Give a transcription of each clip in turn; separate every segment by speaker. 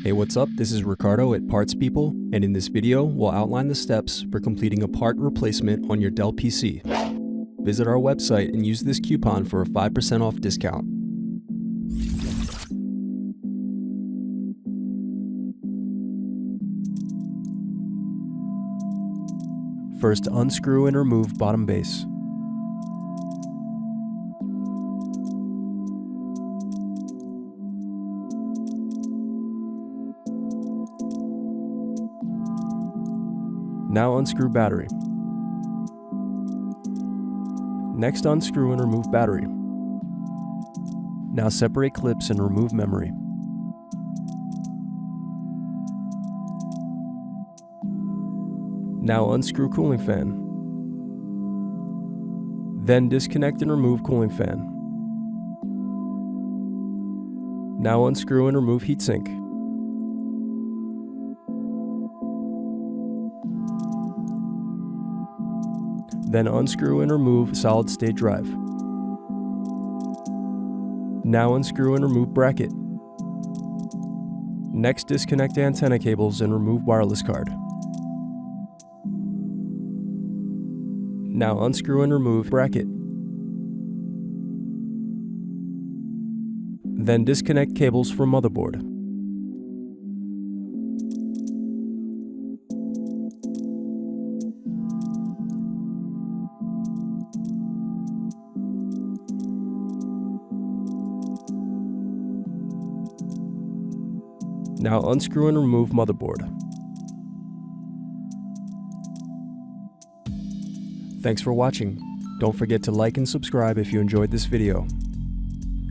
Speaker 1: Hey, what's up? This is Ricardo at Parts People, and in this video, we'll outline the steps for completing a part replacement on your Dell PC. Visit our website and use this coupon for a 5% off discount. First, unscrew and remove bottom base. Now unscrew battery. Next, unscrew and remove battery. Now separate clips and remove memory. Now unscrew cooling fan. Then disconnect and remove cooling fan. Now unscrew and remove heatsink. Then unscrew and remove solid-state drive. Now unscrew and remove bracket. Next, disconnect antenna cables and remove wireless card. Now unscrew and remove bracket. Then disconnect cables from motherboard. Now unscrew and remove motherboard. Thanks for watching. Don't forget to like and subscribe if you enjoyed this video.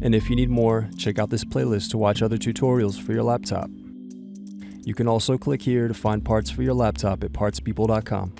Speaker 1: And if you need more, check out this playlist to watch other tutorials for your laptop. You can also click here to find parts for your laptop at partspeople.com.